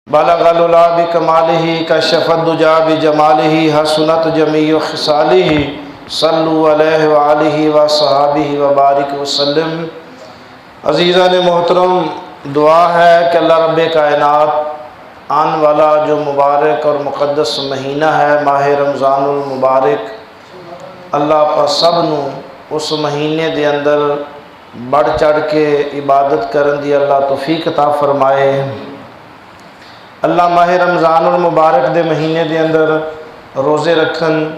بلغ العلا بکمالہ کشف الدجی بجمالہ حسنت جمیع خصالہ صلوا علیہ وآلہ وصحابہ وبارک وسلم۔ عزیزان محترم، دعا ہے کہ اللہ رب کائنات آن والا جو مبارک اور مقدس مہینہ ہے ماہ رمضان المبارک، اللہ پا سب نو اس مہینے دے اندر بڑھ چڑھ کے عبادت کرن دی اللہ توفیق عطا فرمائے۔ اللہ ماہ رمضان المبارک دے مہینے دے اندر روزے رکھن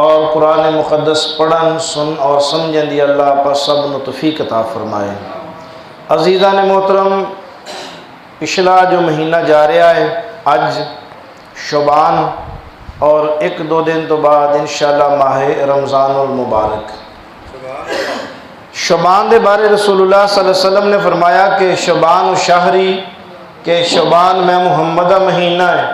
اور قرآن مقدس پڑھن سن اور سمجھن دی اللہ پا سب نو توفیق عطا فرمائے۔ عزیزان محترم، پچھلا جو مہینہ جا رہا ہے اج شعبان اور ایک دو دن تو بعد انشاءاللہ ماہ رمضان المبارک۔ شعبان دے بارے رسول اللہ صلی اللہ علیہ وسلم نے فرمایا کہ شعبان شہری، کہ شعبان میں محمدہ مہینہ ہے،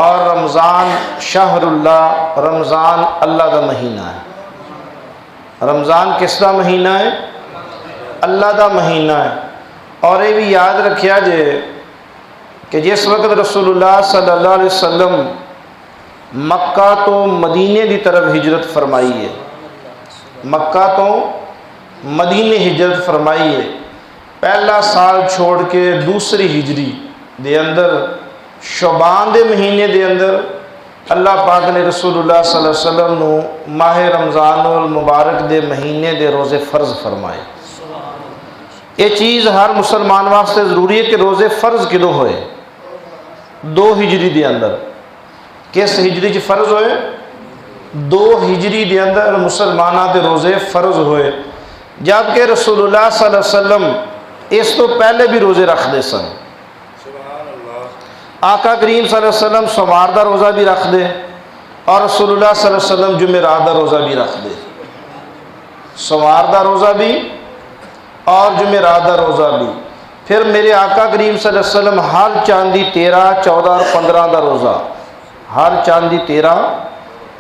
اور رمضان شہر اللہ، رمضان اللہ دا مہینہ ہے۔ رمضان کس دا مہینہ ہے؟ اللہ دا مہینہ ہے۔ اور یہ بھی یاد رکھیا جے کہ جس وقت رسول اللہ صلی اللہ علیہ وسلم مکہ تو مدینے دی طرف ہجرت فرمائی ہے، مکہ تو مدینے ہجرت فرمائی ہے، پہلا سال چھوڑ کے دوسری ہجری دے اندر شعبان دے مہینے دے اندر اللہ پاک نے رسول اللہ صلی اللہ علیہ وسلم نو ماہ رمضان المبارک دے مہینے دے روزے فرض فرمائے۔ یہ چیز ہر مسلمان واسطے ضروری ہے کہ روزے فرض کدوں ہوئے؟ 2 ہجری دے اندر۔ کس ہجری چ فرض ہوئے؟ 2 ہجری دے اندر مسلمانہ دے روزے فرض ہوئے، جبکہ رسول اللہ صلی اللہ علیہ وسلم اس تو پہلے بھی روزے رکھ دے سن۔ آقا کریم صلی اللہ علیہ وسلم سوموار دا روزہ بھی رکھ دے، اور رسول اللہ صلی اللہ علیہ وسلم جمعرات دا روزہ بھی رکھ دے، سوموار دا روزہ بھی اور جمعرات دا روزہ بھی۔ پھر میرے آقا کریم صلی اللہ علیہ وسلم ہر چاندی 13، 14 اور 15 دا روزہ، ہر چاندی 13،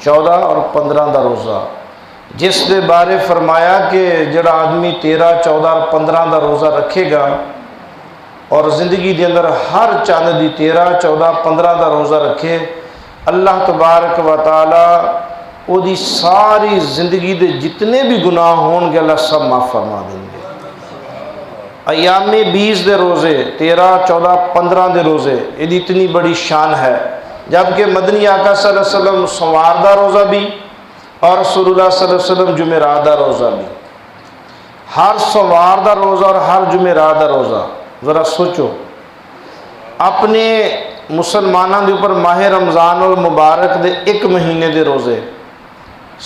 14 اور 15 دا روزہ، جس دے بارے فرمایا کہ جڑا آدمی 13، 14 اور 15 دا روزہ رکھے گا اور زندگی دے اندر ہر چاند دی 13، 14، 15 دا روزہ رکھے، اللہ تبارک و تعالی او دی ساری زندگی دے جتنے بھی گناہ ہون گے اللہ سب معاف فرما دیں گے۔ ایام 20 دے روزے، 13، 14، 15 دے روزے، یہ اتنی بڑی شان ہے، جبکہ مدنی آقا صلی اللہ علیہ وسلم سوموار دا روزہ بھی اور رسول اللہ صلی اللہ علیہ وسلم جمعرات دا روزہ بھی، ہر سوموار دا روزہ اور ہر جمعرات دا روزہ۔ ذرا سوچو، اپنے مسلمانوں دے اوپر ماہ رمضان المبارک دے 1 مہینے دے روزے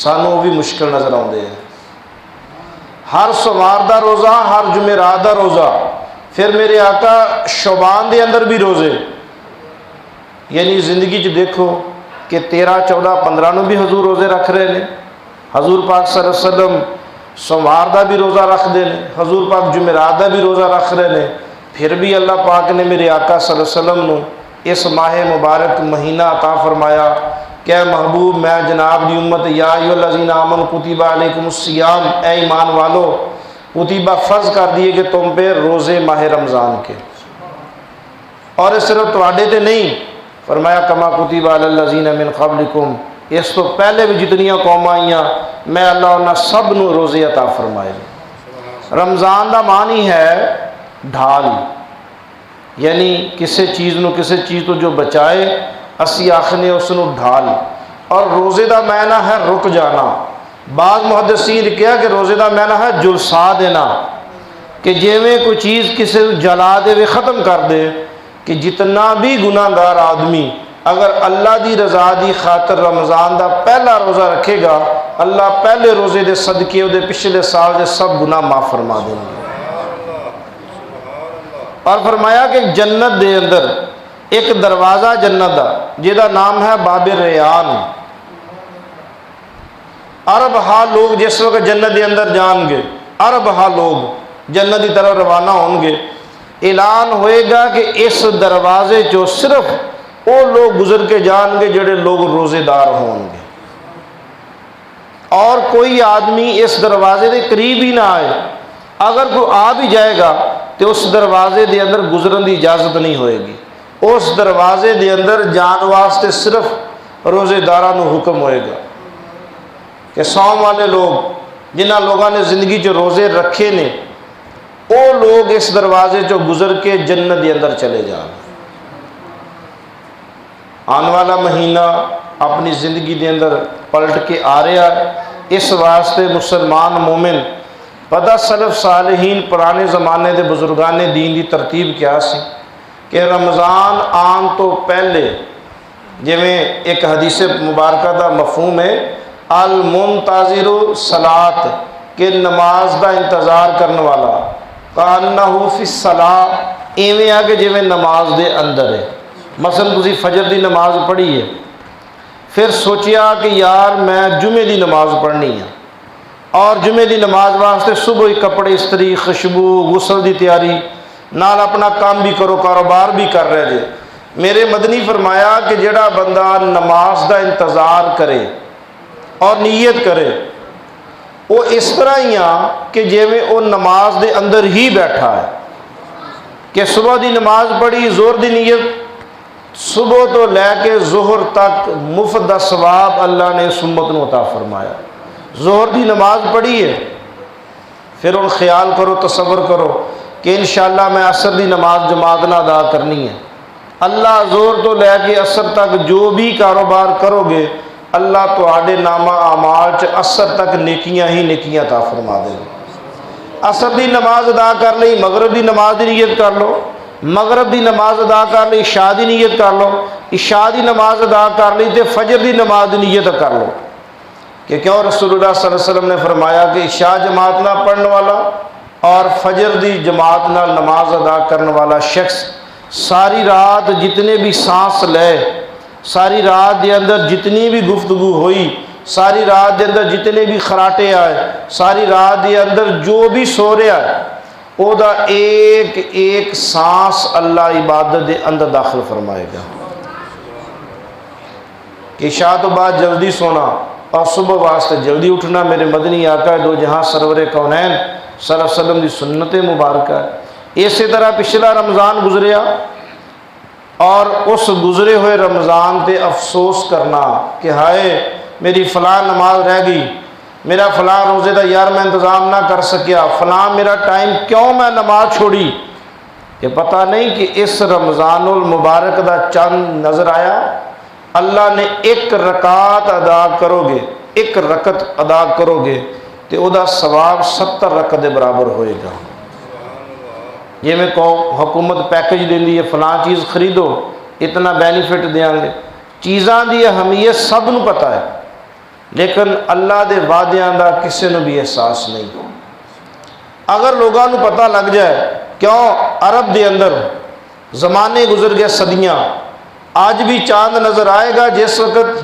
سانوں بھی مشکل نظر آتے ہیں۔ ہر سوموار دا روزہ، ہر جمعرات دا روزہ، پھر میرے آقا شعبان دے اندر بھی روزے، یعنی زندگی چ دیکھو کہ 13، 14، 15 نو بھی حضور روزے رکھ رہے ہیں، حضور پاک صلی اللہ علیہ وسلم سوموار دا بھی روزہ رکھ دے ہیں، حضور پاک جمعرات دا بھی روزہ رکھ رہے ہیں، پھر بھی اللہ پاک نے میرے آقا صلی اللہ علیہ وسلم نو اس ماہ مبارک مہینہ عطا فرمایا کہ اے محبوب، میں جناب دی امت، یا ایھا الذین آمنوا کتب علیکم الصیام، اے ایمان والو کتبہ فرض کر دیے کہ تم پہ روزے ماہ رمضان کے، اور اس صرف تواڈے تے نہیں، فرمایا کما کتب علی الذین من قبلکم، اس تو پہلے بھی جتنیاں قوم آئیاں میں اللہ انہاں سب نو روزے عطا فرمائے۔ رمضان دا معنی ہے ڈھال، یعنی کسی چیز نو کسی چیز تو جو بچائے اسی آخنے اس نو ڈھال، اور روزے دا معنی ہے رک جانا۔ بعض محدثین نے کہا کہ روزے دا معنی ہے جلسا دینا، کہ جیویں کوئی چیز کسی جلا دے وے ختم کر دے، کہ جتنا بھی گناہ گار آدمی اگر اللہ دی رضا دی خاطر رمضان دا پہلا روزہ رکھے گا، اللہ پہلے روزے دے صدقے دے پچھلے سال دے سب گناہ معاف فرما دیں گے۔ اور فرمایا کہ جنت دے اندر ایک دروازہ جنت دا جہدا نام ہے باب ریان، عرب ہا لوگ جس وقت جنت دے اندر جان گے، عرب ہا لوگ جنت دی طرف روانہ ہوں گے، اعلان ہوئے گا کہ اس دروازے جو صرف وہ لوگ گزر کے جان گے جڑے لوگ روزے دار ہوں گے، اور کوئی آدمی اس دروازے دے قریب ہی نہ آئے، اگر کوئی آ بھی جائے گا تو اس دروازے دے اندر گزرن دی اجازت نہیں ہوئے گی، اس دروازے دے اندر جان واسطے صرف روزے داراں نو حکم ہوئے گا کہ سوم والے لوگ جنہاں لوگاں نے زندگی جو روزے رکھے نے وہ لوگ اس دروازے جو گزر کے جنت دے اندر چلے جان۔ آنے والا مہینہ اپنی زندگی دے اندر پلٹ کے آ رہا ہے، اس واسطے مسلمان مومن پتہ سلف صالحین پرانے زمانے دے بزرگان دین دی ترتیب کیا سی کہ رمضان آن تو پہلے جویں ایک حدیث مبارکہ دا مفہوم ہے المنتظر صلاۃ کہ نماز دا انتظار کرنے والا کانہ فی الصلاۃ ایویں آ کہ جویں نماز دے اندر ہے۔ مثلا تسی فجر دی نماز پڑھی ہے، پھر سوچیا کہ یار میں جمعے دی نماز پڑھنی ہے اور جمعے دی نماز واسطے صبح ہی کپڑے استری خوشبو غسل دی تیاری نال اپنا کام بھی کرو کاروبار بھی کر رہے جے۔ میرے مدنی فرمایا کہ جڑا بندہ نماز دا انتظار کرے اور نیت کرے وہ اس طرح ہی کہ جیویں وہ نماز دے اندر ہی بیٹھا ہے کہ صبح دی نماز پڑھی زور دی نیت صبح تو لے کے ظہر تک مفت دا ثواب اللہ نے اس امت کو عطا فرمایا۔ ظہر دی نماز پڑھی ہے، پھر ان خیال کرو تصور کرو کہ انشاءاللہ میں عصر دی نماز جماعت نہ ادا کرنی ہے۔ اللہ ظہر تو لے کے عصر تک جو بھی کاروبار کرو گے اللہ تواڈے نامہ اعمال چ عصر تک نیکیاں ہی نیکیاں عطا فرما دے گا۔ عصر دی نماز ادا کر لی، مغرب دی نماز دی نیت کر لو، مغرب دی نماز ادا کر لی، عشاء دی نیت کر لو، عشاء دی نماز ادا کر لی تے فجر دی نماز دی نیت کر لو کہ کیوں رسول اللہ صلی اللہ علیہ وسلم نے فرمایا کہ عشاء جماعت نہ پڑھنے والا اور فجر دی جماعت نہ نماز ادا کرنے والا شخص ساری رات جتنے بھی سانس لے، ساری رات دے اندر جتنی بھی گفتگو ہوئی، ساری رات دے اندر جتنے بھی خراٹے آئے، ساری رات دے اندر جو بھی سو رہا ہے او دا ایک ایک سانس اللہ عبادت دے اندر داخل فرمائے گا۔ کہ عشاء تو بعد جلدی سونا اور صبح واسطے جلدی اٹھنا میرے مدنی آقا دو جہاں سرور کونین صلی اللہ علیہ وسلم دی سنت مبارکہ ہے۔ اسی طرح پچھلا رمضان گزریا اور اس گزرے ہوئے رمضان تے افسوس کرنا کہ ہائے میری فلاں نماز رہ گئی، میرا فلاں روزے دا یار میں انتظام نہ کر سکیا، فلاں میرا ٹائم کیوں میں نماز چھوڑی۔ کہ پتہ نہیں کہ اس رمضان المبارک دا چند نظر آیا، اللہ نے ایک رکعت ادا کرو گے، ایک رکعت ادا کرو گے تو او دا ثواب 70 رکعت دے برابر ہوئے گا۔ یہ میں کہوں حکومت پیکج دیں دی ہے فلاں چیز خریدو اتنا بینیفٹ دیاں گے، چیزاں دی اہمیت سب نو پتہ ہے لیکن اللہ دے وعدیاں دا کسی نو بھی احساس نہیں۔ اگر لوگاں نو پتہ لگ جائے کیوں عرب دے اندر زمانے گزر گئے صدیاں، آج بھی چاند نظر آئے گا جس وقت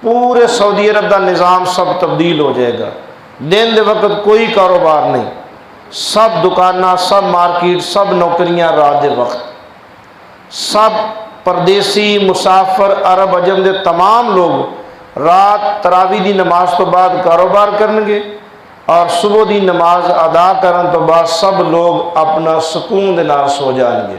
پورے سعودی عرب دا نظام سب تبدیل ہو جائے گا، دن دے وقت کوئی کاروبار نہیں، سب دکاناں سب مارکیٹ سب نوکریاں رات دے وقت، سب پردیسی مسافر عرب عجم دے تمام لوگ رات تراویح دی نماز تو بعد کاروبار کرنگے اور صبح دی نماز ادا کرن تو بعد سب لوگ اپنا سکون دے نال سو جائیں گے،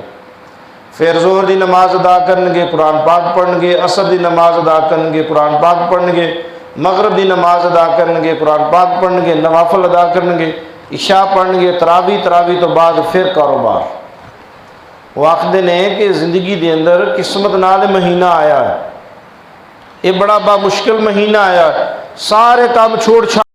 پھر ظہر دی نماز ادا کرنگے قرآن پاک پڑھنگے، عصر دی نماز ادا کرنگے قرآن پاک پڑھنگے، مغرب دی نماز ادا کرنگے قرآن پاک پڑھنگے، نوافل ادا کرنگے، عشاء پڑھنگے، تراویح تو بعد پھر کاروبار۔ وہ آخدے نے کہ زندگی دے اندر قسمت نال مہینہ آیا ہے، یہ بڑا مشکل مہینہ آیا ہے، سارے کام چھوڑ چھاڑ